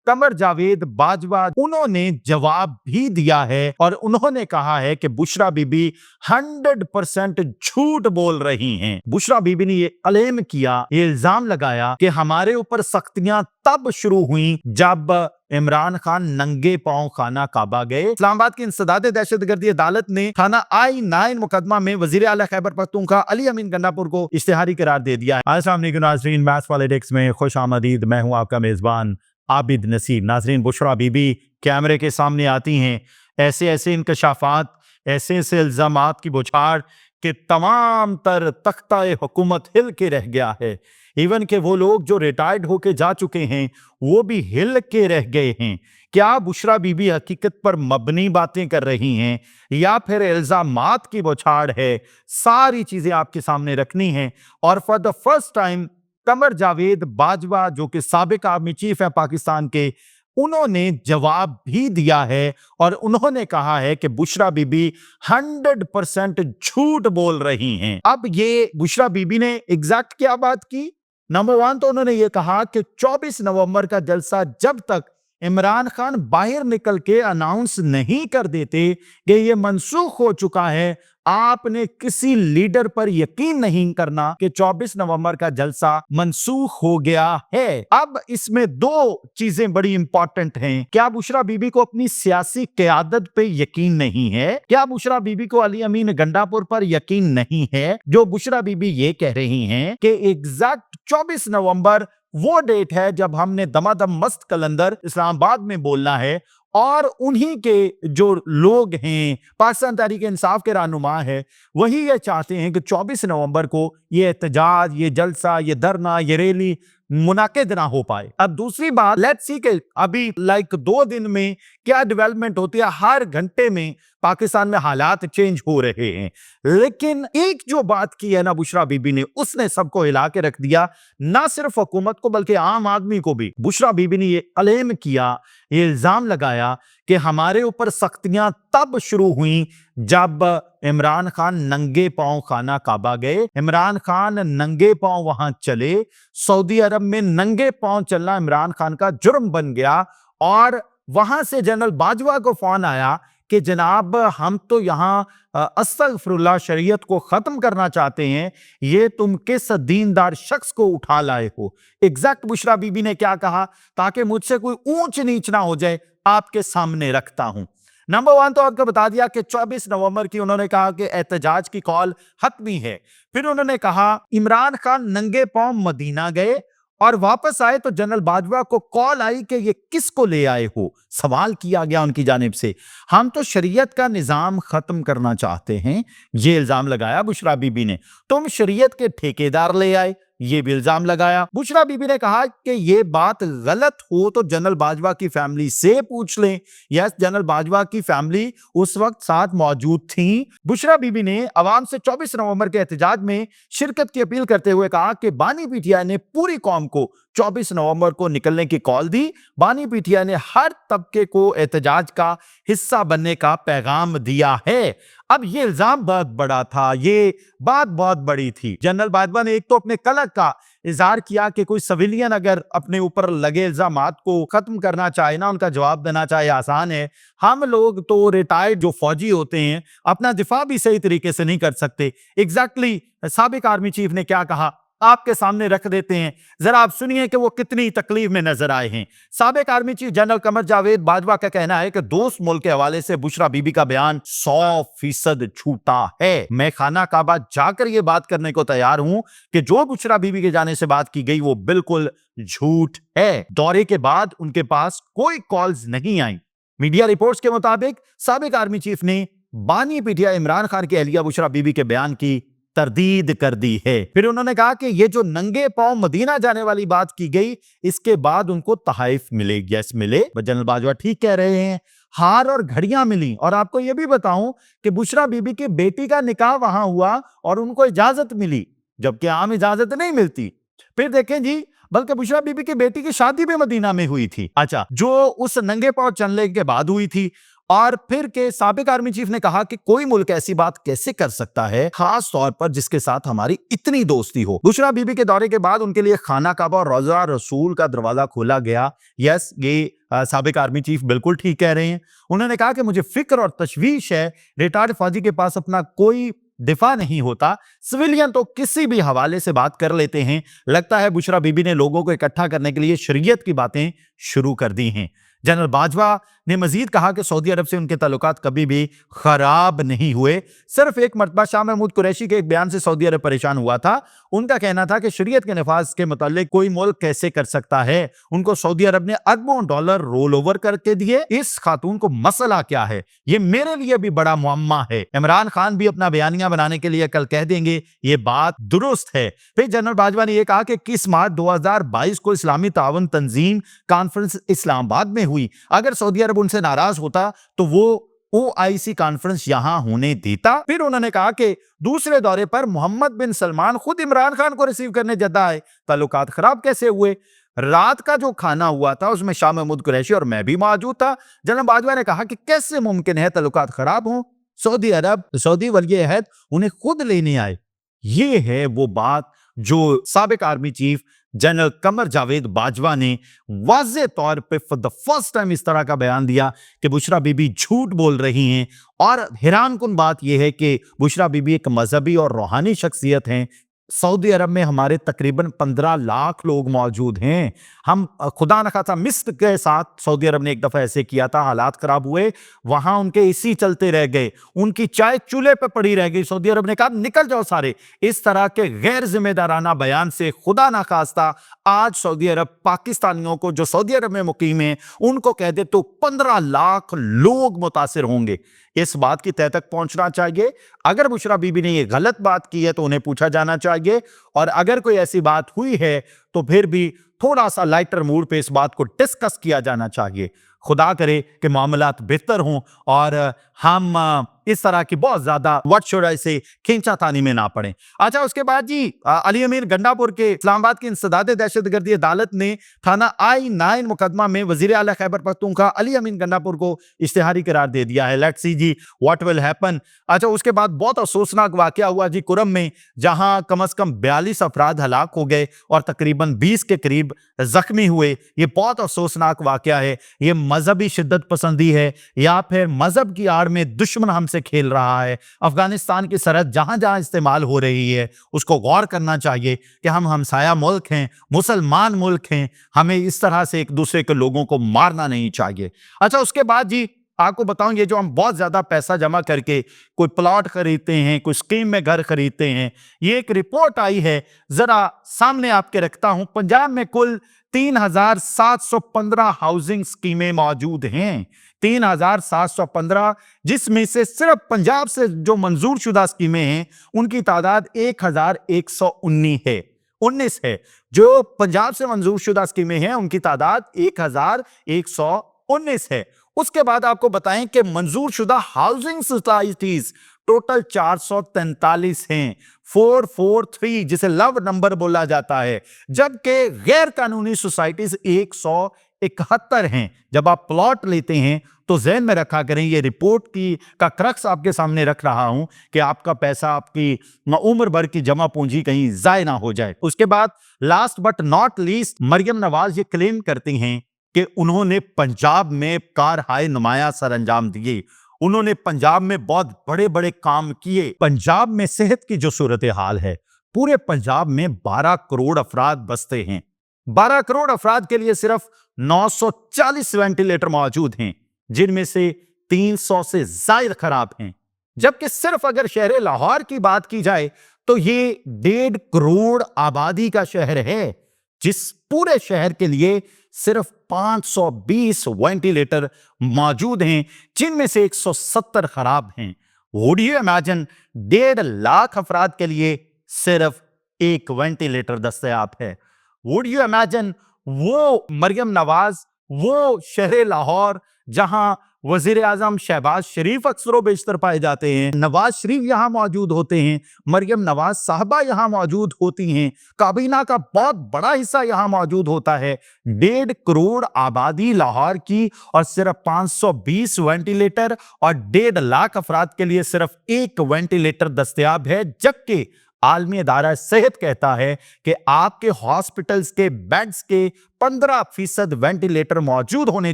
कमर जावेद बाजवा, उन्होंने जवाब भी दिया है और उन्होंने कहा है कि बुशरा बीबी 100% झूठ बोल रही हैं। बुशरा बीबी ने ये क्लेम किया, ये इल्जाम लगाया कि हमारे ऊपर सख्तियां तब शुरू हुई जब इमरान खान नंगे पांव खाना काबा गए। इस्लामाबाद की इंसदाद दहशतगर्दी अदालत ने थाना I-9 मुकदमा में वजीर आला खैबर पख्तूनख्वा अली अमीन गंडापुर को इश्तिहारी करार दे दिया है। अस्सलाम वालेकुम नाज़रीन, मैथ्स पॉलिटिक्स में खुश आमदीद। मैं हूं आपका मेजबान आबिद नसीर। नाज़रीन, बुशरा बीबी कैमरे के सामने आती हैं, ऐसे ऐसे इंकशाफात, ऐसे ऐसे इल्जामात की बौछार कि तमाम तर तख्ता हुकूमत हिल के रह गया है। इवन के वो लोग जो रिटायर्ड होके जा चुके हैं वो भी हिल के रह गए हैं। क्या बुशरा बीबी हकीकत पर मबनी बातें कर रही हैं या फिर इल्जामात की बौछार है? सारी चीजें आपके सामने रखनी है। और for the first time Qamar Javed Bajwa, जो कि साबिक आर्मी चीफ है पाकिस्तान के, उन्होंने जवाब भी दिया है और उन्होंने कहा है कि बुशरा बीबी 100% झूठ बोल रही हैं। अब ये बुशरा बीबी ने एग्जैक्ट क्या बात की? नंबर 1 तो उन्होंने ये कहा कि 24 नवंबर का जलसा जब तक इमरान खान बाहर निकल के अनाउंस नहीं कर देते कि ये मनसूख हो चुका है, आपने किसी लीडर पर यकीन नहीं करना कि 24 नवंबर का जलसा मनसूख हो गया है। अब इसमें दो चीजें बड़ी इंपॉर्टेंट हैं। क्या बुशरा बीबी को अपनी सियासी क़यादत पे यकीन नहीं है? क्या बुशरा बीबी को अली अमीन गंडापुर पर यकीन नहीं है? जो बुशरा बीबी ये कह रही हैं कि एग्जैक्ट 24 नवंबर वो डेट है जब हमने दमादम मस्त कलंदर इस्लामाबाद में बोलना है, और उन्हीं के जो लोग हैं, पाकिस्तान तहरीक इंसाफ के रहनुमा है, वही ये चाहते हैं कि 24 नवंबर को ये एहतजाज, ये जलसा, ये धरना, ये रैली मुनाकिद ना हो पाए। अब दूसरी बात, लेट्स सी कि अभी 2 दिन में क्या डेवलपमेंट होती है। हर घंटे में पाकिस्तान में हालात चेंज हो रहे हैं, लेकिन एक जो बात की है ना बुशरा बीबी ने, उसने सबको हिला के रख दिया, ना सिर्फ हुकूमत को बल्कि आम आदमी को भी। बुशरा बीबी ने ये क्लेम किया, ये इल्जाम लगाया कि हमारे ऊपर सख्तियां तब शुरू हुई जब इमरान खान नंगे पांव खाना काबा गए। इमरान खान नंगे पांव वहां चले, सऊदी अरब में नंगे पांव चलना इमरान खान का जुर्म बन गया, और वहां से जनरल बाजवा को फोन आया कि जनाब हम तो यहां अस्तगफिरुल्लाह शरीयत को खत्म करना चाहते हैं, ये तुम किस दीनदार शख्स को उठा लाए हो। एग्जैक्ट बुशरा बीबी ने क्या कहा, ताकि मुझसे कोई ऊंच नीच ना हो जाए, आपके सामने रखता हूं। नंबर 1 तो आपको बता दिया कि 24 नवंबर की उन्होंने कहा कि एहतजाज की कॉल हतमी है। फिर उन्होंने कहा इमरान खान नंगे पांव मदीना गए और वापस आए तो जनरल बाजवा को कॉल आई कि ये किसको ले आए हो। सवाल किया गया उनकी जानिब से, हम तो शरीयत का निजाम खत्म करना चाहते हैं, ये इल्जाम लगाया बुशरा बीबी ने। तुम शरीयत के ठेकेदार ले आए, ये भी इल्जाम लगाया। बुशरा बीबी ने कहा कि ये बात गलत हो तो जनरल बाजवा की फैमिली से पूछ लें। यस, जनरल बाजवा की फैमिली उस वक्त साथ मौजूद थी। बुशरा बीबी ने अवाम से 24 नवंबर के एहतजाज में शिरकत की अपील करते हुए कहा कि बानी पीटीआई ने पूरी कौम को 24 नवंबर को निकलने की कॉल दी। बानी पीटीआई ने हर तबके को एहतजाज का हिस्सा बनने का पैगाम दिया है। अब ये इल्जाम बहुत बड़ा था, ये बात बहुत बड़ी थी। जनरल बाजवा ने एक तो अपने कलक का इजहार किया कि कोई सिविलियन अगर अपने ऊपर लगे इल्जामात को खत्म करना चाहे ना, उनका जवाब देना चाहे, आसान है। हम लोग तो रिटायर्ड जो फौजी होते हैं अपना दिफा भी सही तरीके से नहीं कर सकते। एग्जैक्टली साबिक आर्मी चीफ ने क्या कहा आपके सामने रख देते हैं, जरा आप सुनिए कि वो कितनी तकलीफ में नजर आए हैं। साबिक army chief general Qamar Javed Bajwa का कहना है कि दोस्त मुल्क के हवाले से बुशरा बीबी का बयान 100% झूठा है। मैं खाना काबा जाकर यह बात करने को तैयार हूं कि जो बुशरा बीबी के जाने से बात की गई वो बिल्कुल झूठ है। दौरे के बाद उनके पास कोई कॉल्स नहीं आई। मीडिया रिपोर्ट्स के मुताबिक साबिक आर्मी चीफ ने बानी पीटीआई इमरान खान की अहलिया बुशरा बीबी के बयान की तरदीद कर दी है। फिर उन्होंने कहा कि ये जो नंगे पांव मदीना जाने वाली बात की गई, इसके बाद उनको तहाइफ मिले। यस, मिले। जनरल बाजवा ठीक कह रहे हैं, हार और घड़ियां मिली। और आपको यह भी बताऊं कि बुशरा बीबी की बेटी का निकाह वहां हुआ और उनको इजाजत मिली, जबकि आम इजाजत नहीं मिलती। फिर देखें जी, बल्कि बुशरा बीबी की बेटी की शादी भी मदीना में हुई थी। अच्छा, जो उस नंगे पांव चलने के बाद हुई थी, और फिर के साबिक आर्मी चीफ ने कहा कि कोई मुल्क ऐसी बात कैसे कर सकता है, खास तौर पर जिसके साथ हमारी इतनी दोस्ती हो। बुशरा बीबी के दौरे के बाद उनके लिए खाना काबा और रोजा रसूल का दरवाजा खोला गया। यस, ये साबिक आर्मी चीफ बिल्कुल ठीक कह रहे हैं। उन्होंने कहा कि मुझे फिक्र और तशवीश है, रिटायर्ड फौजी के पास अपना कोई दिफा नहीं होता, सिविलियन तो किसी भी हवाले से बात कर लेते हैं। लगता है बुशरा बीबी ने लोगों को इकट्ठा करने के लिए शरीयत की बातें शुरू कर दी हैं। जनरल बाजवा ने मजीद कहा कि सऊदी अरब से उनके ताल्लुकात कभी भी खराब नहीं हुए। सिर्फ एक मरतबा शाह महमूद कुरैशी के एक बयान से सऊदी अरब परेशान हुआ था। उनका कहना था कि शरीयत के नफाज के मुतालिक कोई मुल्क कैसे कर सकता है। उनको सऊदी अरब ने अरबों डॉलर रोल ओवर करके दिए। इस खातून को मसला क्या है, ये मेरे लिए भी बड़ा मुअम्मा है। इमरान खान भी अपना बयानिया बनाने के लिए कल कह देंगे ये बात दुरुस्त है। फिर जनरल बाजवा ने यह कहा कि 21 मार्च 2022 को इस्लामी ताउन तंजीम कॉन्फ्रेंस इस्लामाबाद में हुई। अगर सऊदी अरब उनसे नाराज होता तो वो OIC कॉन्फ्रेंस यहां होने देता। फिर उन्होंने कहा कि दूसरे दौरे पर मोहम्मद बिन सलमान खुद इमरान खान को रिसीव करने जद्दा आए। ताल्लुकात खराब कैसे हुए? रात का जो खाना हुआ था उसमें शाह महमूद कुरैशी और मैं भी मौजूद था। जनरल बाजवा ने कहा कि कैसे मुमकिन है ताल्लुकात खराब हों? सऊदी वली अहद उन्हें खुद लेने आए। ये है वो बात जो साबिक army chief general Qamar Javed Bajwa ने वाज़े तौर पे फॉर द फर्स्ट टाइम इस तरह का बयान दिया कि बुशरा बीबी झूठ बोल रही हैं। और हैरानकुन बात यह है कि बुशरा बीबी एक मजहबी और रूहानी शख्सियत हैं। सऊदी अरब में हमारे तकरीबन 15 लाख लोग मौजूद हैं। हम खुदा न खासा मिस्र के साथ सऊदी अरब ने एक दफा ऐसे किया था, हालात खराब हुए, वहां उनके एसी चलते रह गए, उनकी चाय चूल्हे पे पड़ी रह गई। सऊदी अरब ने कहा निकल जाओ सारे। इस तरह के गैर जिम्मेदाराना बयान से खुदा ना खास्ता आज सऊदी अरब पाकिस्तानियों को जो सऊदी अरब में मुकीम हैं उनको कह दे तो 15 लाख लोग मुतासिर होंगे। इस बात की तह तक पहुंचना चाहिए। अगर बुशरा बीबी ने यह गलत बात की है तो उन्हें पूछा जाना चाहिए, और अगर कोई ऐसी बात हुई है तो फिर भी थोड़ा सा लाइटर मूड पे इस बात को डिस्कस किया जाना चाहिए। खुदा करे कि मामलात बेहतर हों और हम इस तरह की बहुत ज्यादा व्हाट शुड आई से खींचातानी में ना पड़े। अच्छा, उसके बाद जी अली अमीन गंडापुर के इस्लामाबाद की इंसदाद दहशतगर्दी अदालत ने थाना I-9 मुकदमा में वजीर आला खैबर पख्तूनख्वा अली अमीन गंडापुर को इश्तिहारी करार दे दिया है। लेट्स सी जी व्हाट विल हैपन। अच्छा, उसके बाद बहुत अफसोसनाक वाकया हुआ जी कुरम में, जहां कम से कम 42 अफराद हलाक हो गए और तकरीबन 20 के करीब जख्मी हुए। ये बहुत अफसोसनाक वाकया है। ये मजहबी शिद्दत पसंदी है या फिर मजहब की आड़ में दुश्मन हमसे खेल रहा है? अफगानिस्तान की सरहद जहां जहां इस्तेमाल हो रही है उसको गौर करना चाहिए कि हम हमसाया मुल्क हैं, मुसलमान मुल्क हैं, हमें इस तरह से एक दूसरे के लोगों को मारना नहीं चाहिए। अच्छा, उसके बाद जी आपको बताऊं, ये जो हम बहुत ज्यादा पैसा जमा करके कोई प्लॉट खरीदते हैं, कोई स्कीम में घर खरीदते हैं, ये एक रिपोर्ट आई है, जरा सामने आपके रखता हूं। पंजाब में कुल 3715 हाउसिंग स्कीमें मौजूद हैं। 3715, जिसमें से सिर्फ पंजाब से जो मंजूर शुदा स्कीमें हैं उनकी तादाद 1119 है। 19 है। जो पंजाब से मंजूर शुदा स्कीमें हैं उनकी तादाद 1119 है। उसके बाद आपको बताएं कि मंजूर शुदा हाउसिंग सोसाइटीज टोटल 443 हैं। 443 जिसे लव नंबर बोला जाता है, जबकि गैर कानूनी सोसाइटीज 171 हैं। जब आप प्लॉट लेते हैं तो ज़हन में रखा करें, ये रिपोर्ट की का क्रक्स आपके सामने रख रहा हूं कि आपका पैसा, आपकी उम्र भर की जमा पूंजी कहीं जाय ना हो जाए। उसके बाद last but not least, Maryam Nawaz ये क्लेम करती हैं कि उन्होंने पंजाब में कार हाय नुमाया सरअंजाम दिए। उन्होंने पंजाब में बहुत बड़े बड़े काम किए। पंजाब में सेहत की जो सूरत हाल है, पूरे पंजाब में 12 करोड़ अफराद बसते हैं। 12 करोड़ अफराद के लिए सिर्फ 940 वेंटिलेटर मौजूद हैं, जिनमें से 300 से ज्यादा खराब हैं। जबकि सिर्फ अगर शहर लाहौर की बात की जाए तो ये 1.5 करोड़ आबादी का शहर है, जिस पूरे शहर के लिए सिर्फ 520 वेंटिलेटर मौजूद हैं, जिनमें से 170 खराब हैं। वुड यू इमेजिन 1.5 लाख अफराद के लिए सिर्फ एक वेंटिलेटर दस्तयाब है। वुड यू इमेजिन वो मरियम नवाज, वो शहर लाहौर जहां वजीर आजम शहबाज शरीफ अक्सर बेशतर पाए जाते हैं, नवाज शरीफ यहां मौजूद होते हैं, मरियम नवाज साहबा यहां मौजूद होती हैं, काबीना का बहुत बड़ा हिस्सा यहां मौजूद होता है। 1.5 करोड़ आबादी लाहौर की और सिर्फ 520 वेंटिलेटर और 1.5 लाख अफराद के लिए सिर्फ 1 वेंटिलेटर दस्तयाब है, जबकि आलमी अदारा सेहत कहता है कि आपके हॉस्पिटल्स के बेड्स के 15% वेंटिलेटर मौजूद होने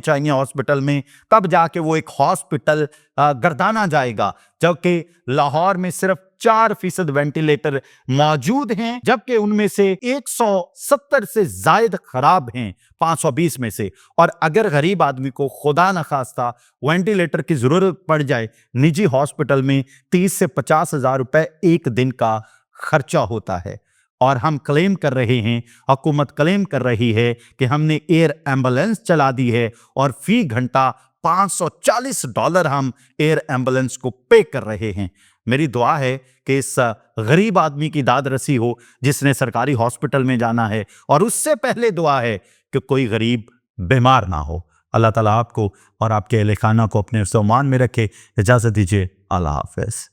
चाहिए हॉस्पिटल में, तब जाके वो एक हॉस्पिटल गर्दाना जाएगा। जबकि लाहौर में सिर्फ 4% वेंटिलेटर मौजूद हैं, जबकि उनमें से 170 से ज्यादा खराब हैं 520 में से। और अगर गरीब आदमी को खुदा न खास्ता वेंटिलेटर की जरूरत पड़ जाए, निजी हॉस्पिटल में 30 से 50 हजार रुपए एक दिन का खर्चा होता है। और हम क्लेम कर रहे हैं, हुकूमत क्लेम कर रही है कि हमने एयर एम्बुलेंस चला दी है और फी घंटा $540 हम एयर एम्बुलेंस को पे कर रहे हैं। मेरी दुआ है कि इस गरीब आदमी की दाद रसी हो जिसने सरकारी हॉस्पिटल में जाना है, और उससे पहले दुआ है कि कोई गरीब बीमार ना हो। अल्लाह ताला आपको और आपके अहले खाना को अपने सामान में रखे। इजाजत दीजिए। अल्लाह हाफिज।